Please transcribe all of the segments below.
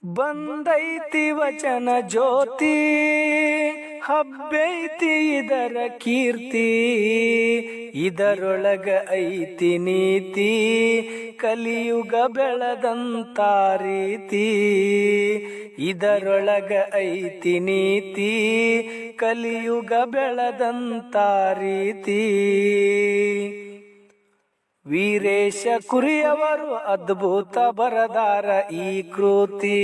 ಬಂದೈತಿ ವಚನ ಜ್ಯೋತಿ ಹಬ್ಬೈತಿ ಇದರ ಕೀರ್ತಿ, ಇದರೊಳಗ ಐತಿ ನೀತಿ ಕಲಿಯುಗ ಬೆಳೆದಂತ ರೀತಿ. ಇದರೊಳಗ ಐತಿ ನೀತಿ ಕಲಿಯುಗ ಬೆಳೆದಂತ ರೀತಿ. ವೀರೇಶ ಕುರಿಯವರು ಅದ್ಭುತ ಬರದಾರ ಈ ಕೃತಿ,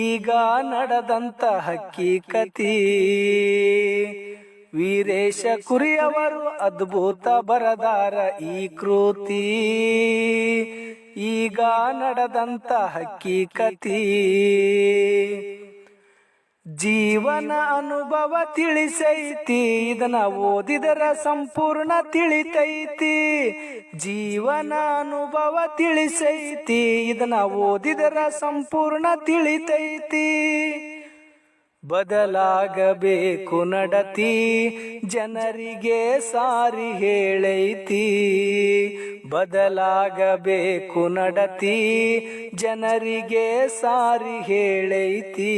ಈಗ ನಡೆದಂತ ಹಕ್ಕಿಕತಿ. ವೀರೇಶ ಕುರಿಯವರು ಅದ್ಭುತ ಬರದಾರ ಈ ಕೃತಿ, ಈಗ ನಡೆದಂತ ಹಕ್ಕಿಕತಿ. ಜೀವನ ಅನುಭವ ತಿಳಿಸೈತಿ, ಇದನ್ನ ಓದಿದರ ಸಂಪೂರ್ಣ ತಿಳಿತೈತಿ. ಜೀವನ ಅನುಭವ ತಿಳಿಸೈತಿ, ಇದನ್ನ ಓದಿದರ ಸಂಪೂರ್ಣ ತಿಳಿತೈತಿ. ಬದಲಾಗಬೇಕು ನಡತಿ ಜನರಿಗೆ ಸಾರಿ ಹೇಳೈತಿ. ಬದಲಾಗಬೇಕು ನಡತಿ ಜನರಿಗೆ ಸಾರಿ ಹೇಳೈತಿ.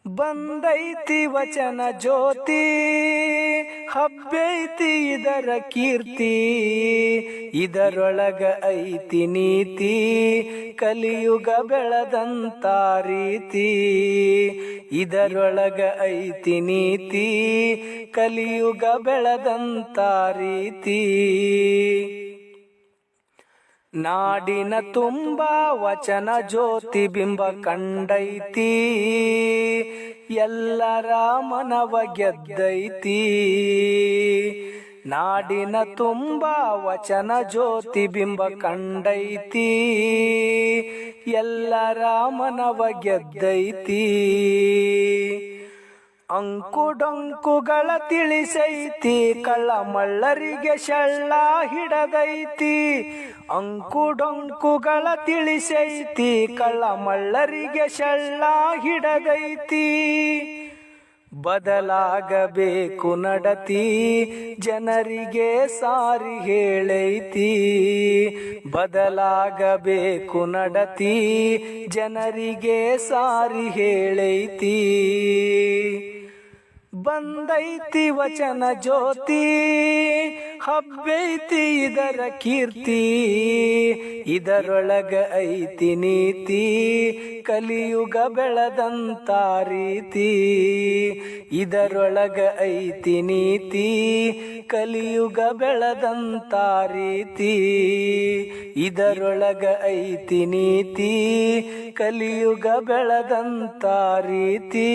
ಬಂದೈತಿ ವಚನ ಜ್ಯೋತಿ ಹಬ್ಬೈತಿ ಇದರ ಕೀರ್ತಿ, ಇದರೊಳಗ ಐತಿ ನೀತಿ ಕಲಿಯುಗ ಬೆಳೆದಂತ ರೀತಿ. ಇದರೊಳಗ ಐತಿ ನೀತಿ ಕಲಿಯುಗ ಬೆಳೆದಂತ ರೀತಿ. ನಾಡಿನ ತುಂಬ ವಚನ ಜ್ಯೋತಿ ಬಿಂಬ ಕಂಡೈತಿ, ಎಲ್ಲರ ಮನವ ಗೆದ್ದೈತಿ. ನಾಡಿನ ತುಂಬ ವಚನ ಜ್ಯೋತಿ ಬಿಂಬ ಕಂಡೈತಿ, ಎಲ್ಲರ ಮನವ ಗೆದ್ದೈತಿ. ಅಂಕುಡೊಂಕುಗಳ ತಿಳಿಸೈತಿ ಕಳ್ಳ ಮಳ್ಳರಿಗೆ ಶಳ್ಳ ಹಿಡದೈತಿ. ಅಂಕುಡೊಂಕುಗಳ ತಿಳಿಸೈತಿ ಕಳ್ಳ ಮಳ್ಳರಿಗೆ ಶಳ್ಳ ಹಿಡದೈತಿ. ಬದಲಾಗಬೇಕು ನಡತಿ ಜನರಿಗೆ ಸಾರಿ ಹೇಳೈತಿ. ಬದಲಾಗಬೇಕು ನಡತಿ ಜನರಿಗೆ ಸಾರಿ ಹೇಳೈತಿ. ಬಂದೈತಿ ವಚನ ಜ್ಯೋತಿ ಹಬ್ಬೈತಿ ಇದರ ಕೀರ್ತಿ, ಇದರೊಳಗ ಐತಿ ನೀತಿ ಕಲಿಯುಗ ಬೆಳೆದಂತ ರೀತಿ. ಇದರೊಳಗ ಐತಿ ನೀತಿ ಕಲಿಯುಗ ಬೆಳೆದಂತ ರೀತಿ. ಇದರೊಳಗ ಐತಿ ನೀತಿ ಕಲಿಯುಗ ಬೆಳೆದಂತ ರೀತಿ.